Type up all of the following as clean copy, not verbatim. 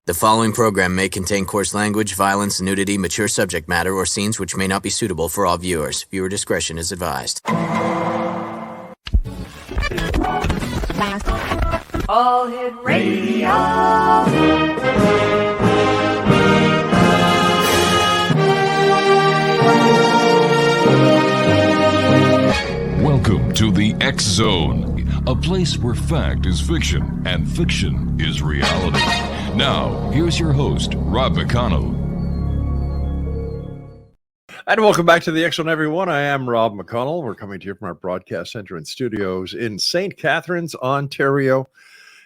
The following program may contain coarse language, violence, nudity, mature subject matter, or scenes which may not be suitable for all viewers. Viewer discretion is advised. All Hit Radio. Welcome to the X Zone, a place where fact is fiction and fiction is reality. Now, here's your host, Rob McConnell. And welcome back to the X Zone, everyone. I am Rob McConnell. We're coming to you from our broadcast center and studios in St. Catharines, Ontario,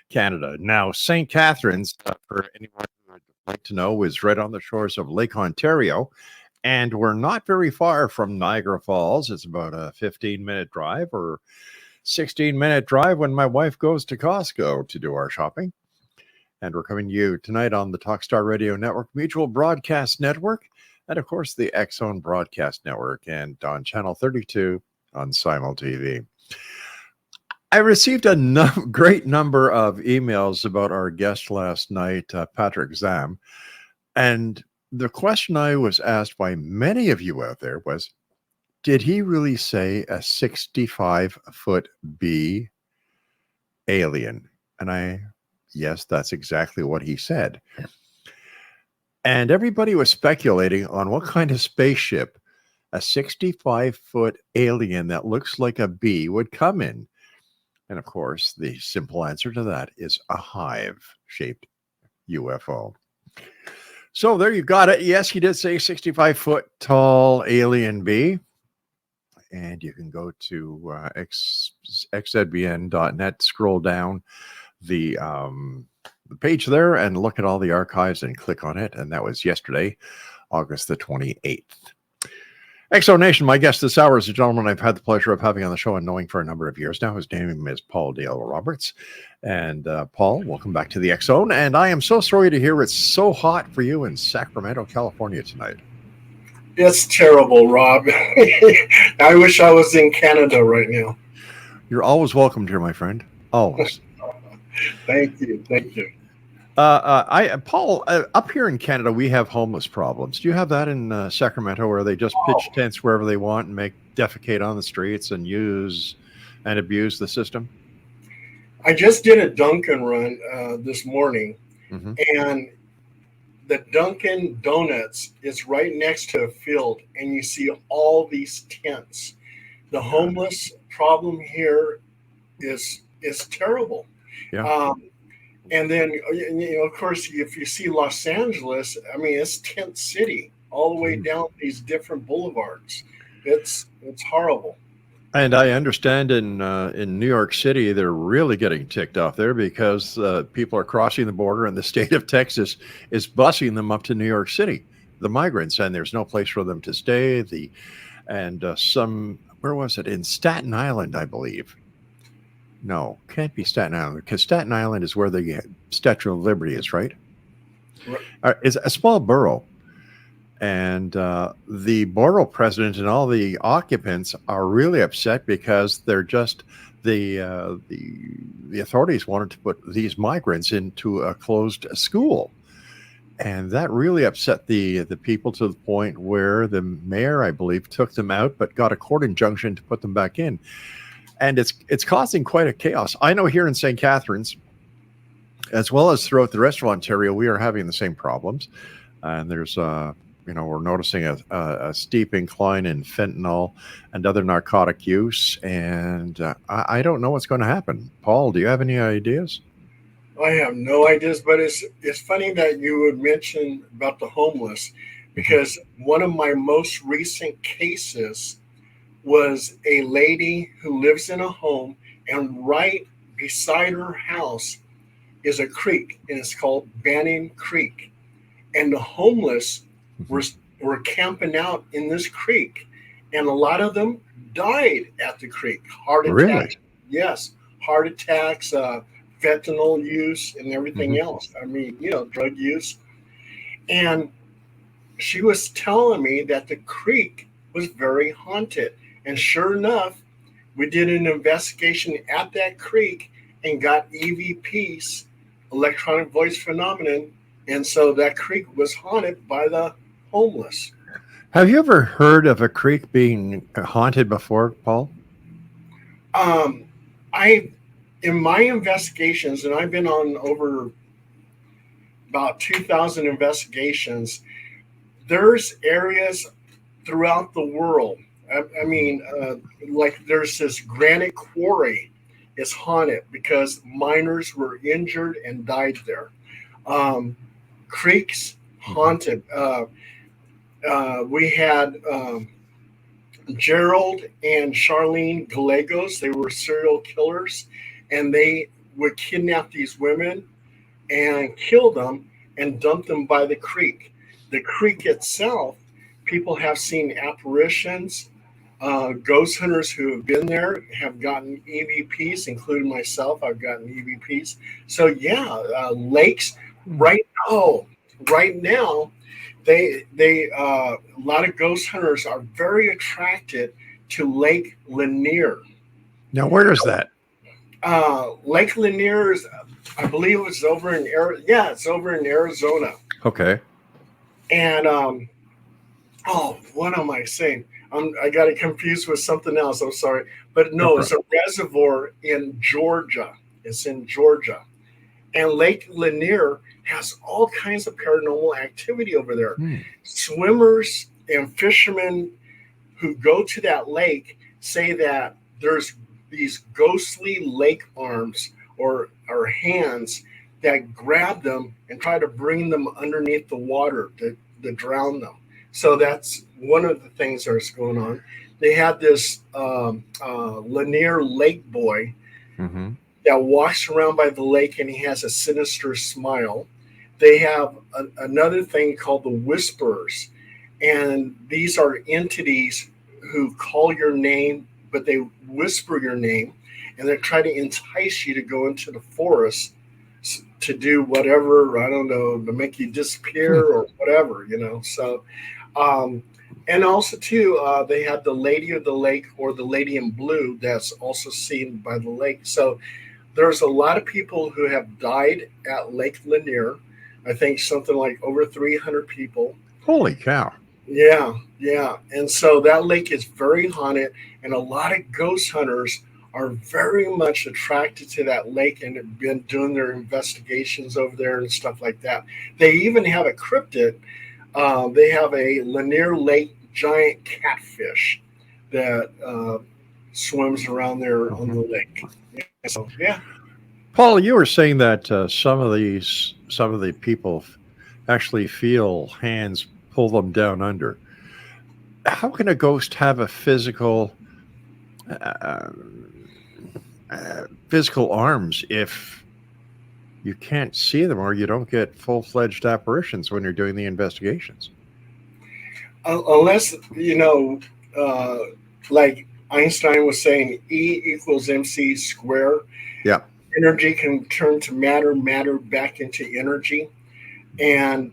Canada. Now, St. Catharines, for anyone who would like to know, is right on the shores of Lake Ontario. And we're not very far from Niagara Falls. It's about a 15-minute drive or 16-minute drive when my wife goes to Costco to do our shopping. And we're coming to you tonight on the Talkstar Radio Network, Mutual Broadcast Network, and of course the X Zone Broadcast Network, and on Channel 32 on Simul TV. I received a great number of emails about our guest last night, Patrick Zam, and the question I was asked by many of you out there was, did he really say a 65-foot B alien? And yes, that's exactly what he said. And everybody was speculating on what kind of spaceship a 65-foot alien that looks like a bee would come in. And of course, the simple answer to that is a hive-shaped UFO. So there you got it. Yes, he did say 65-foot tall alien bee. And you can go to xzbn.net, scroll down the page there and look at all the archives and click on it. And that was yesterday, August the 28th. XO Nation, my guest this hour is a gentleman I've had the pleasure of having on the show and knowing for a number of years now. His name is Paul Dale Roberts. And Paul, welcome back to the X Zone. And I am so sorry to hear it's so hot for you in Sacramento, California tonight. It's terrible, Rob. I wish I was in Canada right now. You're always welcome here, my friend. Always. Thank you. Paul, up here in Canada, we have homeless problems. Do you have that in Sacramento, where they just pitch tents wherever they want and defecate on the streets and use and abuse the system? I just did a Dunkin' run this morning, and the Dunkin' Donuts is right next to a field, and you see all these tents. The homeless problem here is terrible. Yeah. And then, of course, if you see Los Angeles, I mean, it's tent city all the way down these different boulevards. It's horrible. And I understand in New York City, they're really getting ticked off there because people are crossing the border, and the state of Texas is busing them up to New York City, the migrants, and there's no place for them to stay. Where was it? In Staten Island, I believe. No, can't be Staten Island, because Staten Island is where the Statue of Liberty is, right? It's a small borough. And the borough president and all the occupants are really upset because they're just the authorities wanted to put these migrants into a closed school, and that really upset the people to the point where the mayor, I believe, took them out, but got a court injunction to put them back in, and it's causing quite a chaos. I know here in St. Catharines, as well as throughout the rest of Ontario, we are having the same problems, and there's we're noticing a steep incline in fentanyl and other narcotic use, and I don't know what's going to happen. Paul, do you have any ideas? I have no ideas, but it's funny that you would mention about the homeless, because one of my most recent cases was a lady who lives in a home, and right beside her house is a creek, and it's called Banning Creek, and the homeless were camping out in this creek, and a lot of them died at the creek. Heart attacks. Really? Yes, heart attacks, fentanyl use, and everything else. I mean, drug use. And she was telling me that the creek was very haunted. And sure enough, we did an investigation at that creek and got EVPs, electronic voice phenomenon, And so that creek was haunted by the homeless. Have you ever heard of a creek being haunted before, Paul? In my investigations, and I've been on over about 2,000 investigations, there's areas throughout the world. I mean, like there's this granite quarry is haunted because miners were injured and died there. Creeks haunted. We had Gerald and Charlene Gallegos. They were serial killers, and they would kidnap these women and kill them and dump them by the creek. The creek itself, people have seen apparitions. Ghost hunters who have been there have gotten EVPs, including myself. I've gotten EVPs. So yeah, lakes right now, they a lot of ghost hunters are very attracted to Lake Lanier. Now, where is that? Lake Lanier is, I believe it's over in it's over in Arizona. Okay. And what am I saying? I got it confused with something else. I'm sorry, but no, it's a reservoir in Georgia. It's in Georgia, and Lake Lanier has all kinds of paranormal activity over there. Swimmers and fishermen who go to that lake say that there's these ghostly lake arms or hands that grab them and try to bring them underneath the water to drown them. So that's one of the things that's going on. They had this Lanier Lake boy that walks around by the lake, and he has a sinister smile. They have another thing called the Whisperers, and these are entities who call your name, but they whisper your name, and they try to entice you to go into the forest to do whatever, I don't know, to make you disappear or whatever, So, and also too, they have the Lady of the Lake or the Lady in Blue that's also seen by the lake. So there's a lot of people who have died at Lake Lanier. I think something like over 300 people. Holy cow. Yeah. And so that lake is very haunted, and a lot of ghost hunters are very much attracted to that lake and have been doing their investigations over there and stuff like that. They even have a cryptid. They have a Lanier Lake giant catfish that swims around there on the lake. So, yeah. Paul, you were saying that some of the people actually feel hands pull them down under. How can a ghost have a physical arms if you can't see them, or you don't get full-fledged apparitions when you're doing the investigations? Unless, like Einstein was saying, E equals MC squared. Yeah. Energy can turn to matter, matter back into energy. And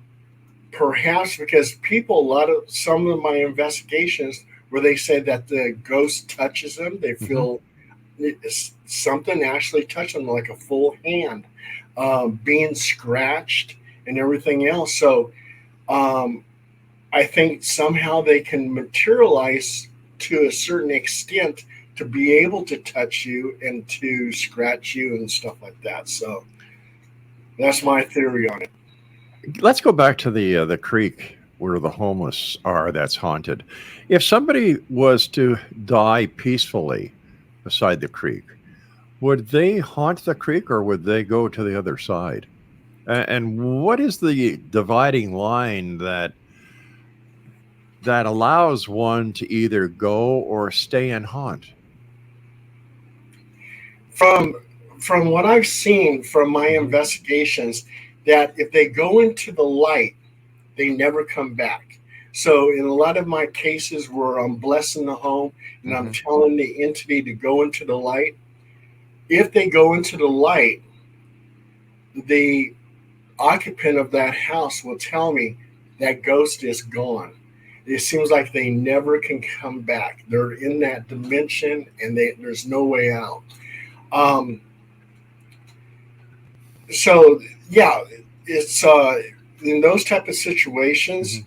perhaps because some of my investigations where they said that the ghost touches them, they feel something actually touch them, like a full hand, being scratched and everything else. So I think somehow they can materialize to a certain extent to be able to touch you and to scratch you and stuff like that. So that's my theory on it. Let's go back to the creek where the homeless are that's haunted. If somebody was to die peacefully beside the creek, would they haunt the creek or would they go to the other side? And what is the dividing line that allows one to either go or stay and haunt? From what I've seen from my investigations, that if they go into the light, they never come back. So in a lot of my cases where I'm blessing the home and I'm telling the entity to go into the light, if they go into the light, the occupant of that house will tell me that ghost is gone. It seems like they never can come back. They're in that dimension and there's no way out. So yeah, it's in those type of situations,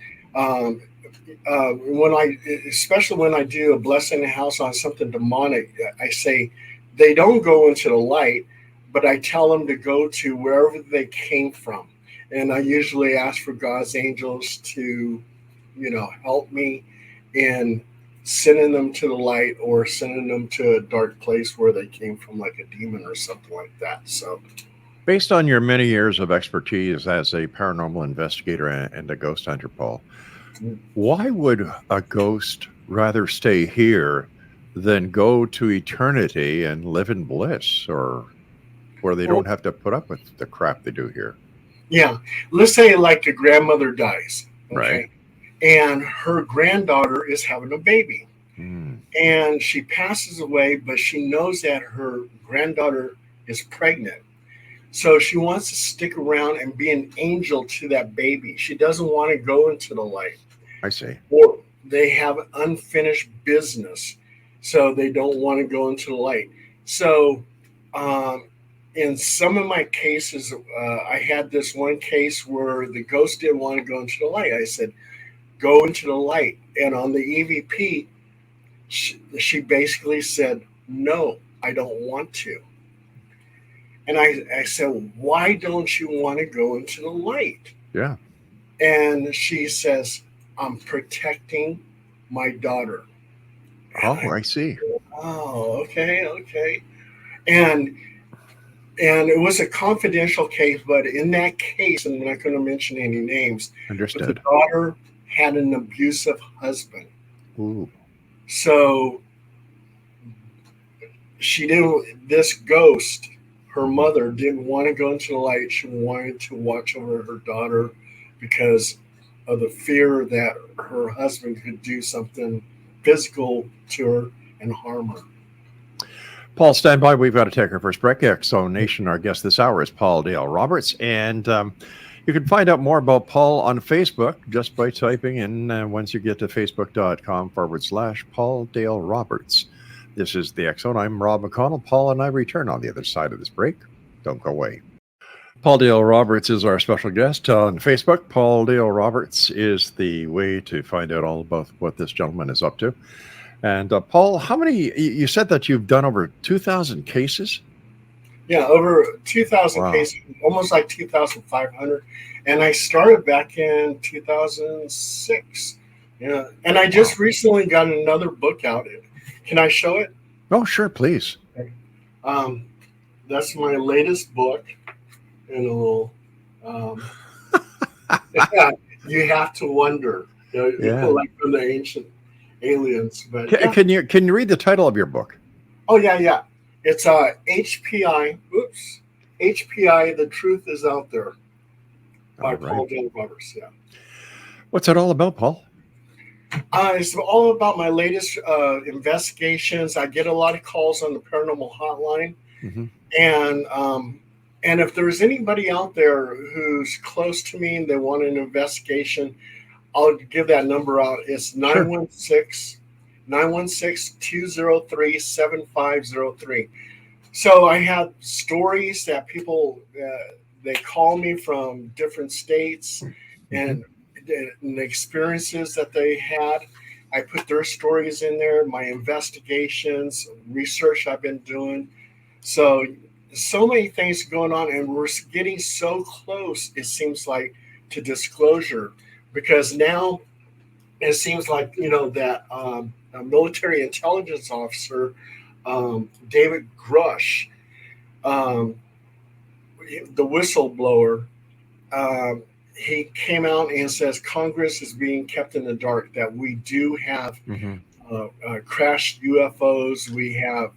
especially when I do a blessing in the house on something demonic, I say they don't go into the light, but I tell them to go to wherever they came from. And I usually ask for God's angels to, help me in sending them to the light or sending them to a dark place where they came from, like a demon or something like that. So, based on your many years of expertise as a paranormal investigator and a ghost hunter, Paul, why would a ghost rather stay here than go to eternity and live in bliss, or where they don't have to put up with the crap they do here? Yeah. Let's say like a grandmother dies. Okay. Right. And her granddaughter is having a baby. And she passes away, but she knows that her granddaughter is pregnant. So she wants to stick around and be an angel to that baby. She doesn't want to go into the light. I see. Or they have unfinished business, so they don't want to go into the light. So in some of my cases, I had this one case where the ghost didn't want to go into the light. I said, go into the light. And on the EVP, she basically said, no, I don't want to. And I said, why don't you want to go into the light? Yeah. And she says, I'm protecting my daughter. Oh, I see. Oh, okay. And it was a confidential case, but in that case, and I'm not going to mention any names, Understood. but the daughter had an abusive husband. Ooh. So this ghost, her mother, didn't want to go into the light. She wanted to watch over her daughter because of the fear that her husband could do something physical to her and harm her. Paul, stand by. We've got to take our first break. Exo Nation, our guest this hour is Paul Dale Roberts. And you can find out more about Paul on Facebook just by typing in, once you get to facebook.com/Paul Dale Roberts. This is the X Zone. I'm Rob McConnell. Paul and I return on the other side of this break. Don't go away. Paul Dale Roberts is our special guest on Facebook. Paul Dale Roberts is the way to find out all about what this gentleman is up to. And Paul, how many, you said that you've done over 2,000 cases? Yeah, over 2,000 cases, almost like 2,500. And I started back in 2006. Yeah, and I just recently got another book out. Can I show it? Oh, sure, please. Okay. That's my latest book. And a little, yeah, you have to wonder. People like from the ancient aliens. But can you read the title of your book? Oh yeah. It's HPI. HPI. The Truth Is Out There by Paul Dale Roberts. Yeah. What's it all about, Paul? It's all about my latest investigations. I get a lot of calls on the paranormal hotline, and if there's anybody out there who's close to me and they want an investigation, I'll give that number out. It's 916-203-7503. So I have stories that people, they call me from different states and the experiences that they had. I put their stories in there, my investigations, research I've been doing. So many things going on, and we're getting so close, it seems like, to disclosure, because now it seems like, that a military intelligence officer, David Grush, the whistleblower, he came out and says Congress is being kept in the dark, that we do have crashed UFOs, we have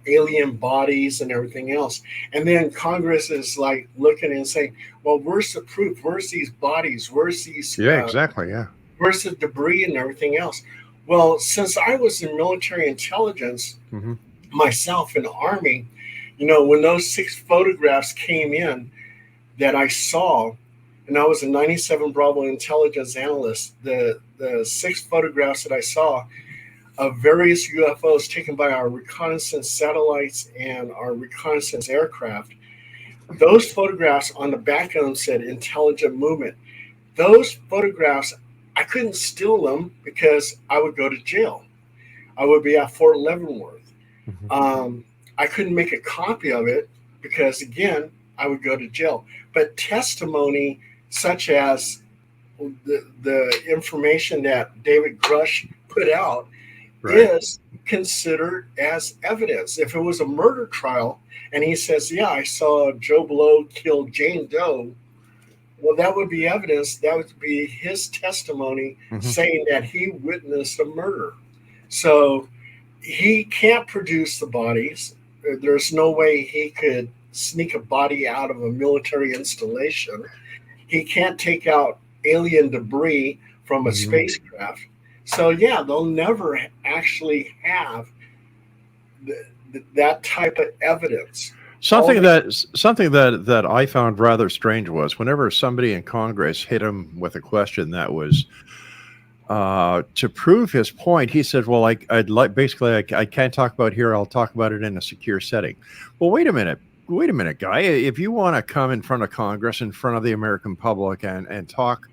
alien bodies and everything else. And then Congress is like looking and saying, well, where's the proof? Where's these bodies? Where's these? Exactly. Yeah. Where's the debris and everything else? Well, since I was in military intelligence myself in the Army, when those 6 photographs came in that I saw, and I was a 97 Bravo intelligence analyst, the 6 photographs that I saw of various UFOs taken by our reconnaissance satellites and our reconnaissance aircraft, those photographs on the back of them said intelligent movement. Those photographs, I couldn't steal them because I would go to jail. I would be at Fort Leavenworth. I couldn't make a copy of it because, again, I would go to jail. But testimony such as the information that David Grush put out is considered as evidence. If it was a murder trial and he says, yeah, I saw Joe Blow kill Jane Doe, well, that would be evidence. That would be his testimony saying that he witnessed a murder. So he can't produce the bodies. There's no way he could sneak a body out of a military installation. He can't take out alien debris from a spacecraft. So yeah, they'll never actually have that type of evidence. Something that I found rather strange was whenever somebody in Congress hit him with a question that was to prove his point, he said, well, I'd like, basically, I can't talk about here. I'll talk about it in a secure setting. Well, wait a minute, guy. If you want to come in front of Congress, in front of the American public and talk,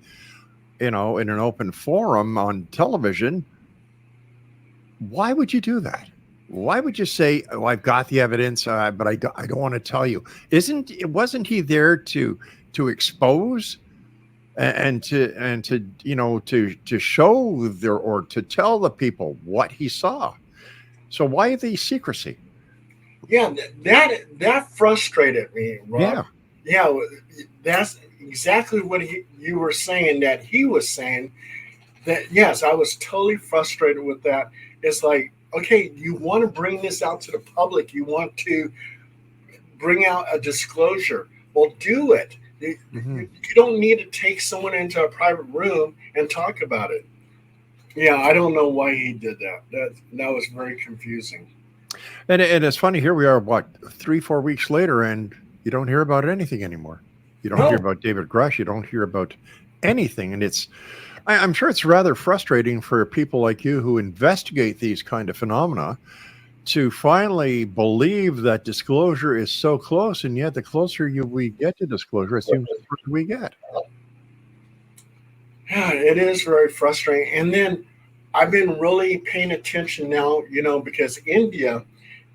in an open forum on television, why would you do that? Why would you say, oh, I've got the evidence, but I don't want to tell you? Wasn't he there to expose and to show there, or to tell the people what he saw? So why the secrecy? Yeah, that frustrated me, Rob. Yeah, that's exactly what you were saying, that he was saying. That, yes, I was totally frustrated with that. It's like, okay, you want to bring this out to the public. You want to bring out a disclosure. Well, do it. You don't need to take someone into a private room and talk about it. Yeah, I don't know why he did that. That was very confusing. And it's funny, here we are, 3-4 weeks later, and you don't hear about anything anymore. You don't hear about David Grush. You don't hear about anything. And I'm sure it's rather frustrating for people like you who investigate these kind of phenomena to finally believe that disclosure is so close, and yet the closer we get to disclosure, it seems the further we get. Yeah, it is very frustrating. And then I've been really paying attention now, because India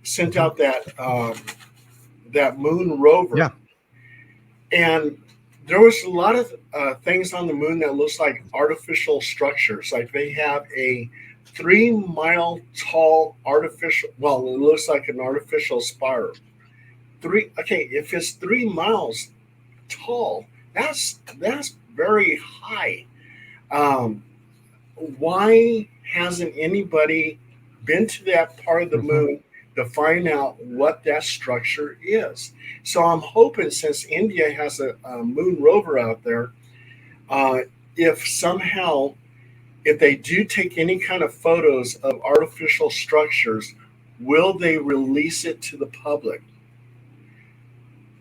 sent out that moon rover. Yeah. And there was a lot of things on the moon that looks like artificial structures. Like they have a 3-mile tall artificial, well, it looks like an artificial spire. If it's 3 miles tall, that's very high. Why hasn't anybody been to that part of the moon to find out what that structure is? So I'm hoping, since India has a moon rover out there, if they do take any kind of photos of artificial structures, will they release it to the public?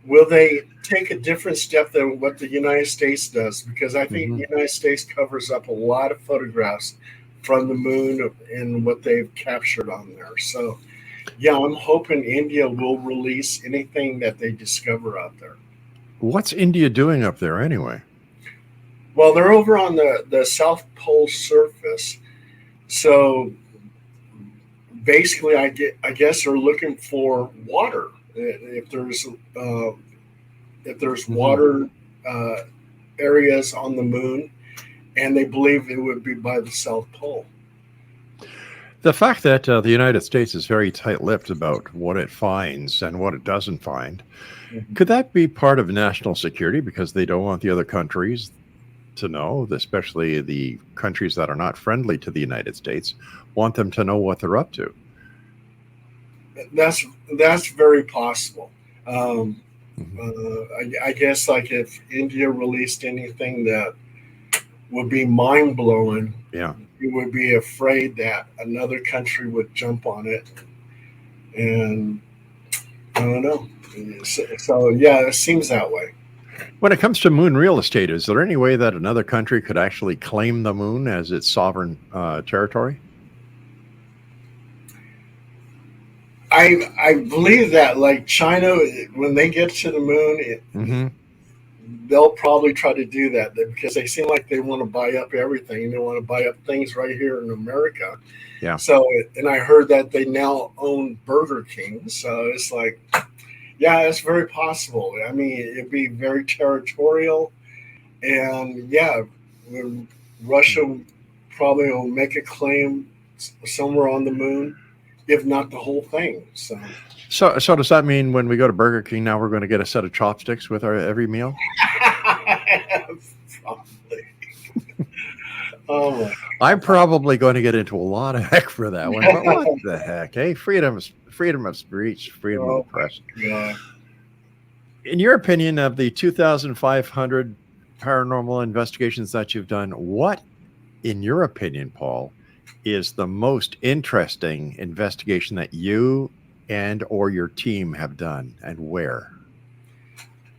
Will they take a different step than what the United States does? Because I think the United States covers up a lot of photographs from the moon and what they've captured on there. So, yeah, I'm hoping India will release anything that they discover out there. What's India doing up there anyway? Well, they're over on the South Pole surface. So basically, I guess they're looking for water. If there's water areas on the moon, and they believe it would be by the South Pole. The fact that the United States is very tight-lipped about what it finds and what it doesn't find, could that be part of national security, because they don't want the other countries to know, especially the countries that are not friendly to the United States, want them to know what they're up to? That's very possible. I guess, like, if India released anything that would be mind-blowing, you would be afraid that another country would jump on it. And I don't know. So yeah, it seems that way. When it comes to moon real estate, is there any way that another country could actually claim the moon as its sovereign territory? I believe that, like China, when they get to the moon, they'll probably try to do that because they seem like they want to buy up everything. They want to buy up things right here in America. Yeah. So, and I heard that they now own Burger King. So it's like, yeah, it's very possible. I mean, it'd be very territorial. And yeah, when Russia probably will make a claim somewhere on the moon, if not the whole thing. So does that mean when we go to Burger King now we're going to get a set of chopsticks with our every meal? Probably. Oh my! I'm probably going to get into a lot of heck for that one. But what the heck? Hey, freedom of speech, freedom of the press. Yeah. In your opinion, of the 2,500 paranormal investigations that you've done, what, in your opinion, Paul, is the most interesting investigation that you and or your team have done, and where?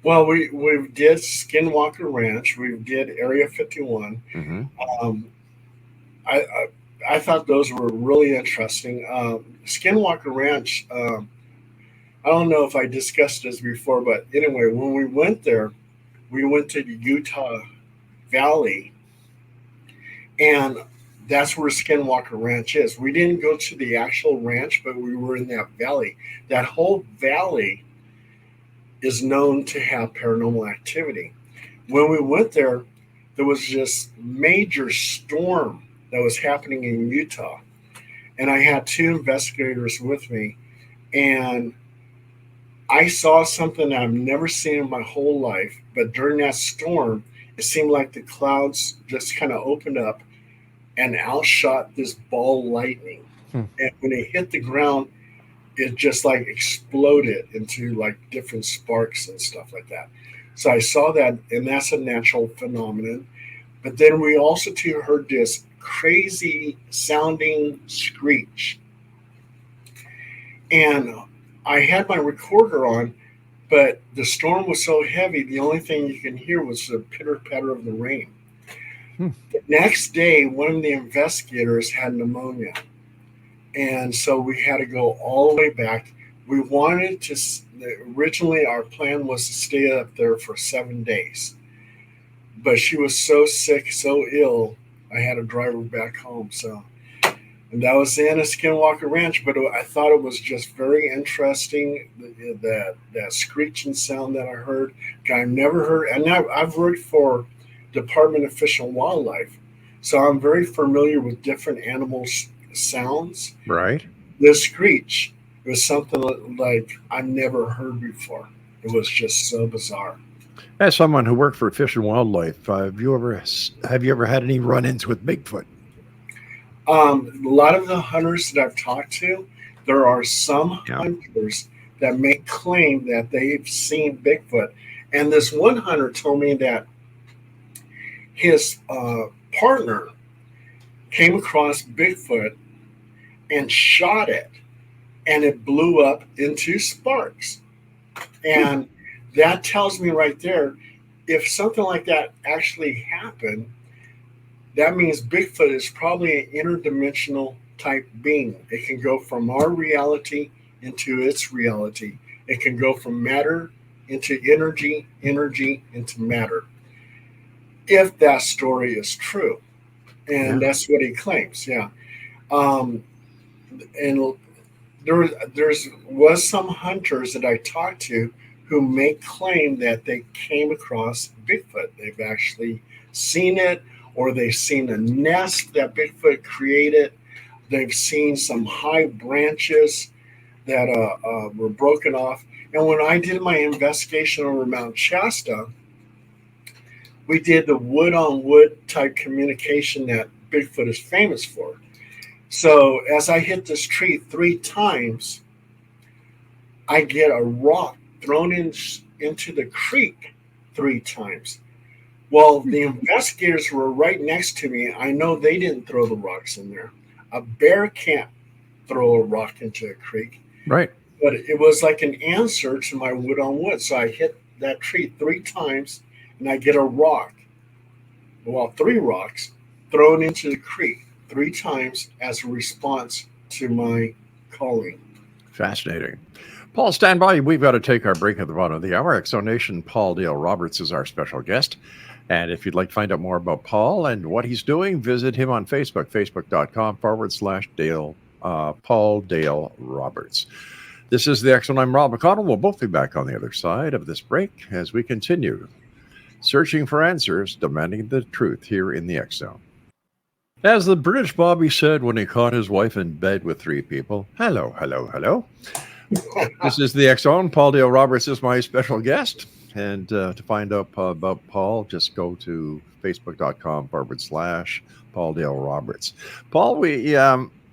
Well, we did Skinwalker Ranch. We did Area 51. I thought those were really interesting. Skinwalker Ranch. I don't know if I discussed this before, but anyway, when we went there, we went to the Utah Valley, and that's where Skinwalker Ranch is. We didn't go to the actual ranch, but we were in that valley. That whole valley is known to have paranormal activity. When we went there, there was this major storm that was happening in Utah. And I had two investigators with me, and I saw something that I've never seen in my whole life. But during that storm, it seemed like the clouds just kind of opened up and outshot this ball lightning. And when it hit the ground, it just like exploded into like different sparks and stuff like that. So I saw that, and that's a natural phenomenon. But then we also too heard this crazy sounding screech. And I had my recorder on, but the storm was so heavy, the only thing you can hear was the pitter patter of the rain. The next day, one of the investigators had pneumonia. And so we had to go all the way back. We wanted to, originally our plan was to stay up there for 7 days. But she was so sick, so ill, I had to drive her back home. So, and that was the end of Skinwalker Ranch. But I thought it was just very interesting, that screeching sound that I heard. I've never heard, and I've worked for Department of Fish and Wildlife, so I'm very familiar with different animals' sounds. Right. The screech was something like I've never heard before. It was just so bizarre. As someone who worked for Fish and Wildlife, have you ever had any run-ins with Bigfoot? A lot of the hunters that I've talked to, there are some hunters that make claim that they've seen Bigfoot. And this one hunter told me that his partner came across Bigfoot and shot it, and it blew up into sparks. And that tells me right there, if something like that actually happened, that means Bigfoot is probably an interdimensional type being. It can go from our reality into its reality. It can go from matter into energy, energy into matter. If that story is true. And that's what he claims, and there was some hunters that I talked to who make claim that they came across Bigfoot. They've actually seen it, or they've seen a nest that Bigfoot created. They've seen some high branches that were broken off. And when I did my investigation over Mount Shasta, we did the wood-on-wood type communication that Bigfoot is famous for. So as I hit this tree 3 times, I get a rock thrown into the creek 3 times. Well, the investigators were right next to me. I know they didn't throw the rocks in there. A bear can't throw a rock into a creek. Right. But it was like an answer to my wood-on-wood. So I hit that tree 3 times, and I get a rock, 3 rocks, thrown into the creek 3 times as a response to my calling. Fascinating. Paul, stand by. We've got to take our break at the bottom of the hour. Exonation Paul Dale Roberts is our special guest. And if you'd like to find out more about Paul and what he's doing, visit him on Facebook, facebook.com/Dale, Paul Dale Roberts. This is the X Zone. I'm Rob McConnell. We'll both be back on the other side of this break as we continue searching for answers, demanding the truth here in the X Zone. As the British Bobby said when he caught his wife in bed with 3 people, hello, hello, hello. This is the X Zone. Paul Dale Roberts is my special guest. And to find out about Paul, just go to facebook.com/Paul Dale Roberts. Paul, we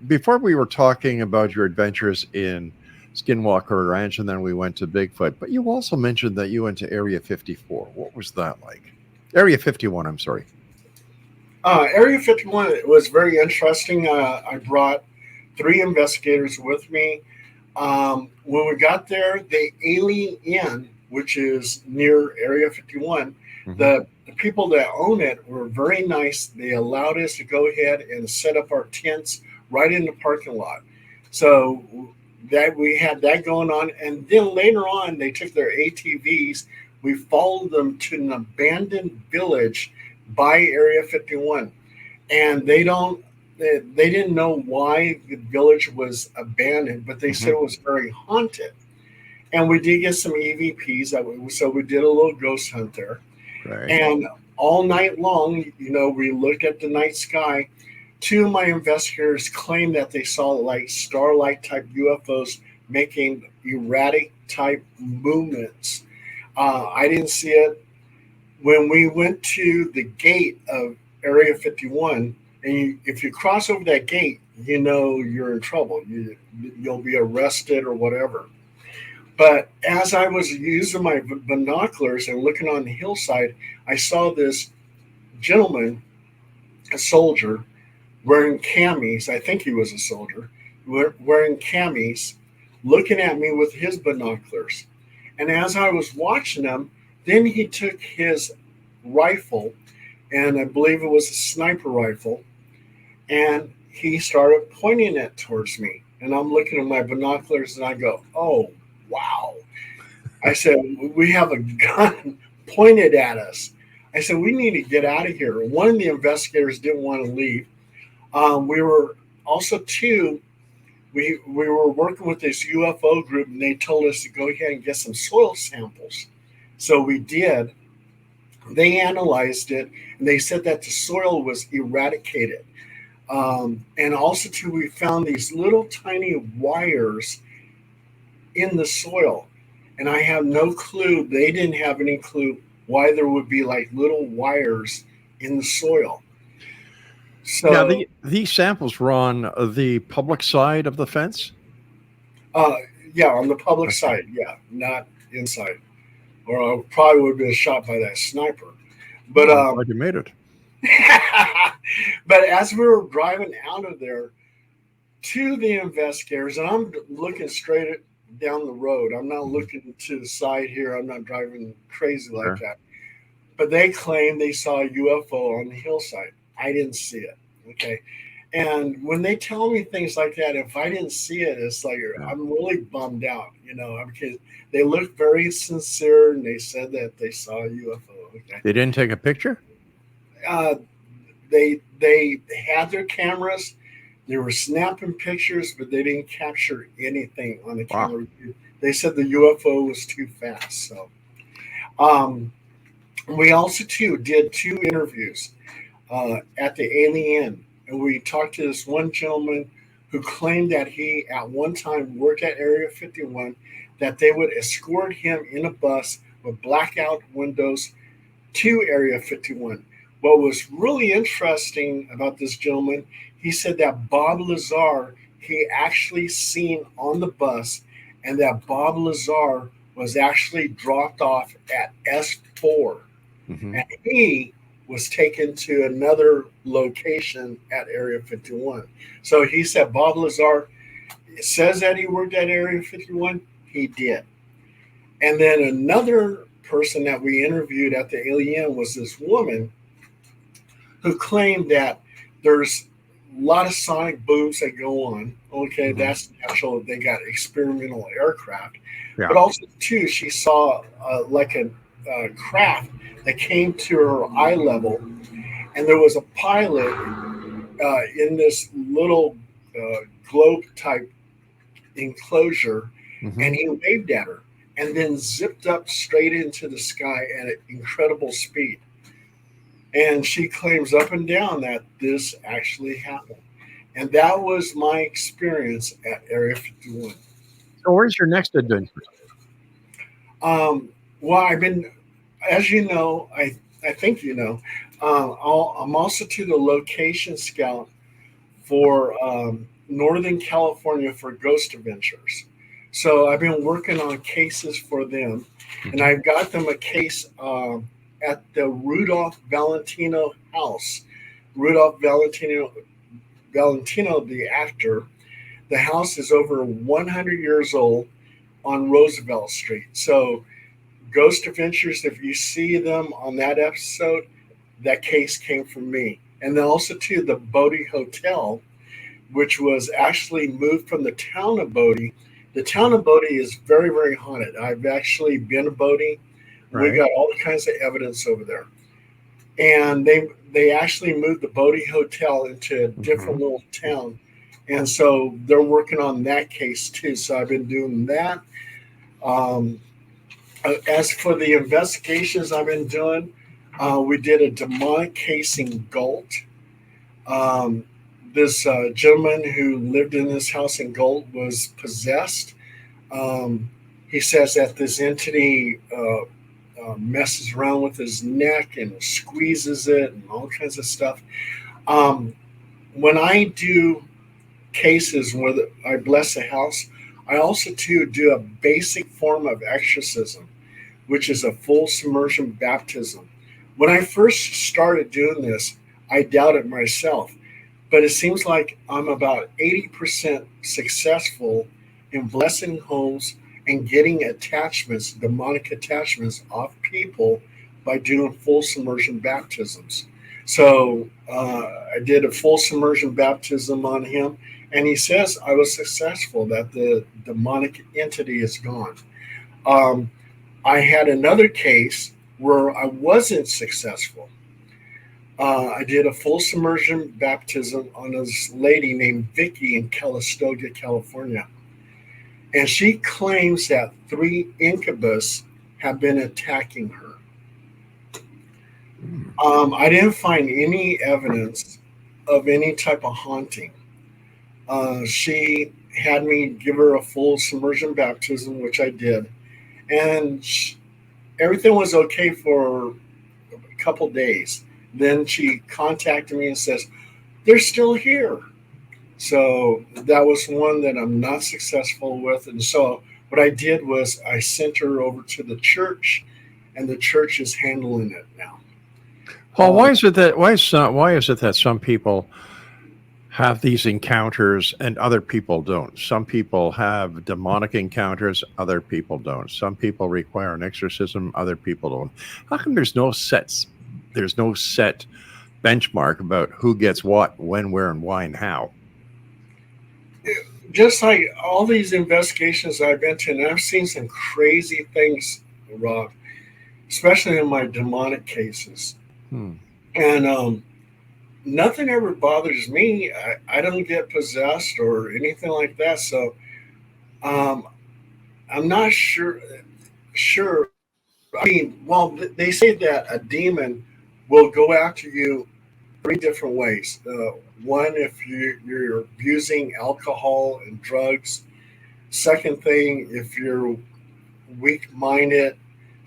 before we were talking about your adventures in Skinwalker Ranch, and then we went to Bigfoot, but you also mentioned that you went to Area 54. What was that like? Area 51, I'm sorry. Area 51 was very interesting. I brought 3 investigators with me. When we got there, the Alien Inn, which is near Area 51, the people that own it were very nice. They allowed us to go ahead and set up our tents right in the parking lot. So that we had that going on. And then later on, they took their ATVs. We followed them to an abandoned village by Area 51. And they didn't know why the village was abandoned, but they said it was very haunted. And we did get some EVPs, so we did a little ghost hunt there. Right. And all night long, we looked at the night sky. 2 of my investigators claimed that they saw like starlight type UFOs making erratic type movements. I didn't see it. When we went to the gate of Area 51, and if you cross over that gate, you're in trouble. You'll be arrested or whatever. But as I was using my binoculars and looking on the hillside, I saw this gentleman, a soldier, wearing camis. I think he was a soldier, wearing camis, looking at me with his binoculars. And as I was watching him, then he took his rifle, and I believe it was a sniper rifle, and he started pointing it towards me. And I'm looking at my binoculars, and I go, oh, wow. I said, we have a gun pointed at us. I said, we need to get out of here. One of the investigators didn't want to leave. We were also we were working with this UFO group, and they told us to go ahead and get some soil samples. So we did. They analyzed it, and they said that the soil was eradicated. And also, we found these little tiny wires in the soil. And I have no clue. They didn't have any clue why there would be like little wires in the soil. So now, these samples were on the public side of the fence? Yeah, on the public side. Yeah, not inside. Or I probably would have been shot by that sniper. But glad you made it. But as we were driving out of there to the investigators, and I'm looking straight down the road. I'm not looking to the side here. I'm not driving crazy like that. But they claim they saw a UFO on the hillside. I didn't see it. Okay. And when they tell me things like that, if I didn't see it, it's like I'm really bummed out, because they looked very sincere, and they said that they saw a UFO. Okay. They didn't take a picture? They had their cameras. They were snapping pictures, but they didn't capture anything on the camera. They said the UFO was too fast. So we also, did 2 interviews at the Alien. And we talked to this one gentleman who claimed that he at one time worked at Area 51, that they would escort him in a bus with blackout windows to Area 51. What was really interesting about this gentleman, he said that Bob Lazar, he actually seen on the bus, and that Bob Lazar was actually dropped off at S4. And he was taken to another location at Area 51. So he said Bob Lazar says that he worked at Area 51. He did. And then another person that we interviewed at the Alien was this woman who claimed that there's lot of sonic booms that go on. Okay, Mhm. that's natural. They got experimental aircraft, Yeah. but also too, she saw like a craft that came to her eye level, and there was a pilot in this little globe type enclosure, Mhm. and he waved at her, and then zipped up straight into the sky at an incredible speed. And she claims up and down that this actually happened. And that was my experience at Area 51. So where's your next adventure? Um, well, I've been, as you know, I think you know, I'm also to the location scout for Northern California for Ghost Adventures. So I've been working on cases for them, and Mhm. I've got them a case at the Rudolph Valentino house. Rudolph Valentino, the actor. The house is over 100 years old on Roosevelt Street. So, Ghost Adventures, if you see them on that episode, that case came from me. And then also, too, the Bodie Hotel, which was actually moved from the town of Bodie. The town of Bodie is very, very haunted. I've actually been to Bodie. We Right. got all kinds of evidence over there. And they actually moved the Bodie Hotel into a different Mhm. little town, and so they're working on that case too. So I've been doing that. Um, as for the investigations I've been doing, we did a demonic case in Galt. Um, this gentleman who lived in this house in Galt was possessed. Um, he says that this entity messes around with his neck and squeezes it and all kinds of stuff. Um, when I do cases where I bless a house, I also too do a basic form of exorcism, which is a full submersion baptism. When I first started doing this, I doubted myself, but it seems like I'm about 80% successful in blessing homes and getting attachments, demonic attachments, off people by doing full submersion baptisms. So I did a full submersion baptism on him, and he says I was successful, that the demonic entity is gone. Um, I had another case where I wasn't successful. I did a full submersion baptism on this lady named Vicky in Calistoga, California. And she claims that three incubus have been attacking her. Mm. I didn't find any evidence of any type of haunting. She had me give her a full submersion baptism, which I did. And everything was okay for a couple days. Then she contacted me and says, they're still here. So that was one that I'm not successful with. And so what I did was I sent her over to the church, and the church is handling it now. Paul, Um, why is it that some people have these encounters and other people don't? Some people have demonic encounters, other people don't. Some people require an exorcism, other people don't. How come there's no set benchmark about who gets what, when, where, and why, and how? just like all these investigations I've been to, and I've seen some crazy things, Rob, especially in my demonic cases. Hmm. And nothing ever bothers me. I don't get possessed or anything like that. So um, I'm not sure. Sure. I mean, well, they say that a demon will go after you three different ways. One, if you're abusing alcohol and drugs. Second thing, if you're weak minded,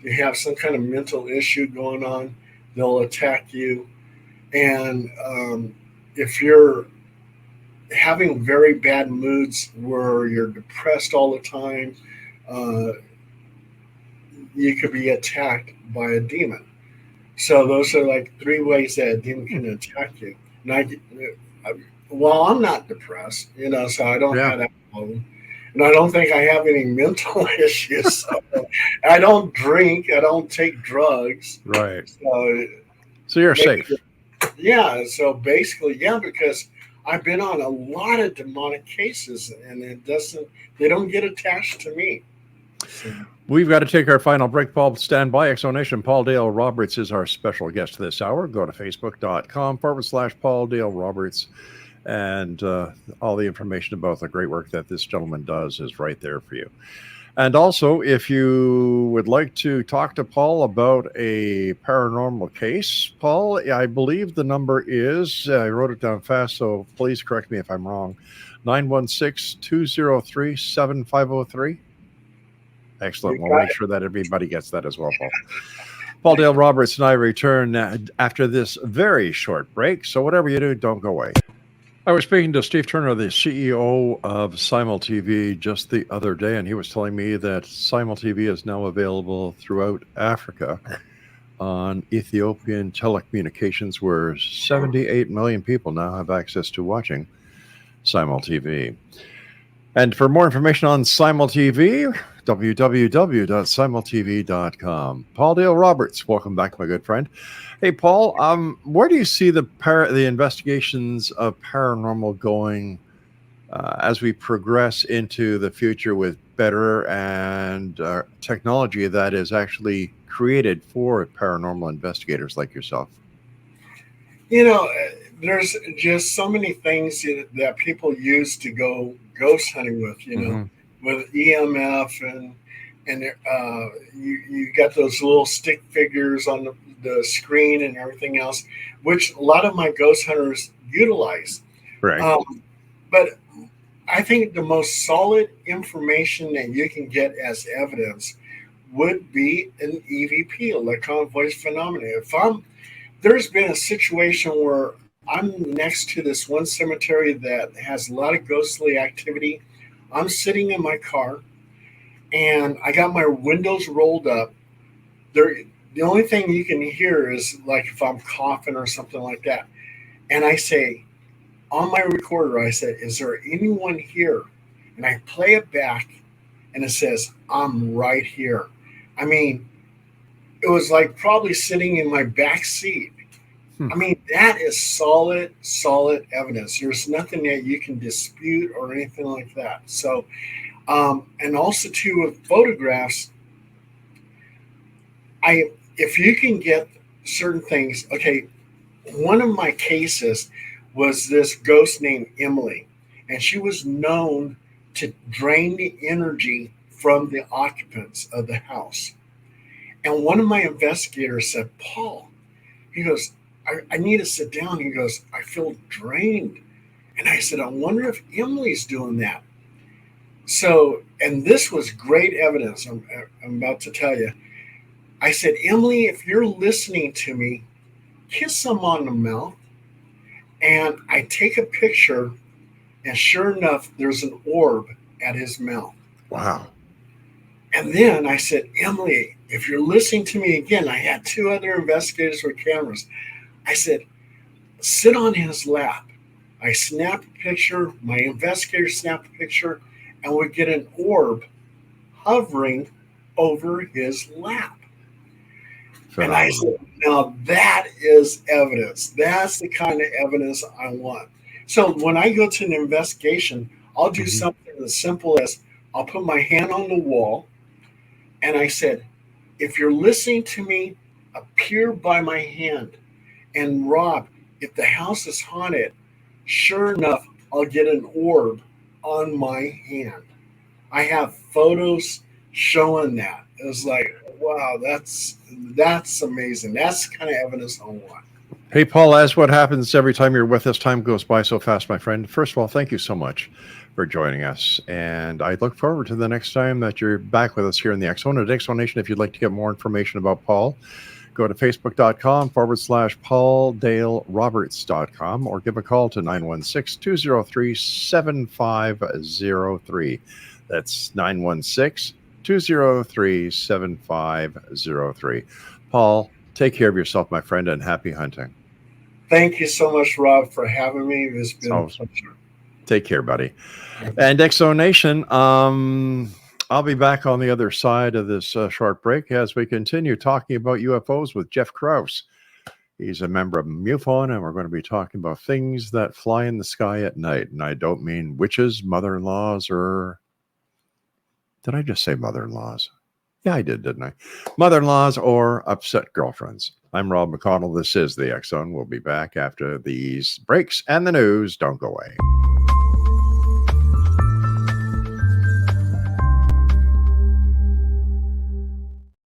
you have some kind of mental issue going on, they'll attack you. And if you're having very bad moods where you're depressed all the time, uh, you could be attacked by a demon. So those are like three ways that a demon can attack you. And well, I'm not depressed, so I don't Yeah. have that problem. And I don't think I have any mental issues. So I don't drink. I don't take drugs. Right. So So you're safe. yeah. So basically, yeah, because I've been on a lot of demonic cases, and they don't get attached to me. So. We've got to take our final break. Paul, stand by. Exonation. Paul Dale Roberts is our special guest this hour. Go to facebook.com/Paul Dale Roberts. And all the information about the great work that this gentleman does is right there for you. And also, if you would like to talk to Paul about a paranormal case, Paul, I believe the number is, I wrote it down fast, so please correct me if I'm wrong, 916-203-7503. Excellent. We'll make sure that everybody gets that as well, Paul. Paul Dale Roberts and I return after this very short break. So whatever you do, don't go away. I was speaking to Steve Turner, the CEO of Simul TV, just the other day, and he was telling me that Simul TV is now available throughout Africa on Ethiopian telecommunications, where 78 million people now have access to watching Simul TV. And for more information on Simul TV, www.simultv.com. Paul Dale Roberts, welcome back, my good friend. Hey, Paul, where do you see the investigations of paranormal going as we progress into the future with better and technology that is actually created for paranormal investigators like yourself? You know, there's just so many things that people use to go ghost hunting with, you know, with EMF and you got those little stick figures on the screen and everything else, which a lot of my ghost hunters utilize. Right. But I think the most solid information that you can get as evidence would be an EVP, electronic voice phenomenon. There's been a situation where I'm next to this one cemetery that has a lot of ghostly activity. I'm sitting in my car and I got my windows rolled up. The only thing you can hear is like if I'm coughing or something like that. And I say, on my recorder, I said, is there anyone here? And I play it back and it says, I'm right here. I mean, it was like probably sitting in my back seat. I mean, that is solid evidence. There's nothing that you can dispute or anything like that. So, and also too with photographs, if you can get certain things, okay, one of my cases was this ghost named Emily, and she was known to drain the energy from the occupants of the house. And one of my investigators said, Paul, he goes, I need to sit down. He goes, I feel drained. And I said, I wonder if Emily's doing that. So, and this was great evidence. I'm about to tell you. I said, Emily, if you're listening to me, kiss him on the mouth. And I take a picture, and sure enough, there's an orb at his mouth. Wow. And then I said, Emily, if you're listening to me again, I had two other investigators with cameras. I said, sit on his lap. I snapped a picture, my investigator snapped a picture, and we get an orb hovering over his lap. And I said, now that is evidence. That's the kind of evidence I want. So when I go to an investigation, I'll do something as simple as I'll put my hand on the wall, and I said, if you're listening to me, appear by my hand. And Rob, if the house is haunted, sure enough, I'll get an orb on my hand. I have photos showing that. It was like, wow, that's amazing. That's the kind of evidence I want. Hey, Paul, as what happens every time you're with us, time goes by so fast, my friend. First of all, thank you so much for joining us. And I look forward to the next time that you're back with us here in the X Zone. At X Zone Nation, if you'd like to get more information about Paul, go to facebook.com/PaulDaleRoberts.com or give a call to 916-203-7503. That's 916-203-7503. Paul, take care of yourself, my friend, and happy hunting. Thank you so much, Rob, for having me. It's been a pleasure. Take care, buddy. And X Zone Nation, I'll be back on the other side of this short break as we continue talking about UFOs with Jeff Krause. He's a member of MUFON, and we're going to be talking about things that fly in the sky at night. And I don't mean witches, mother-in-laws, or... Did I just say mother-in-laws? Yeah, I did, didn't I? Mother-in-laws or upset girlfriends. I'm Rob McConnell. This is the X Zone. We'll be back after these breaks and the news. Don't go away.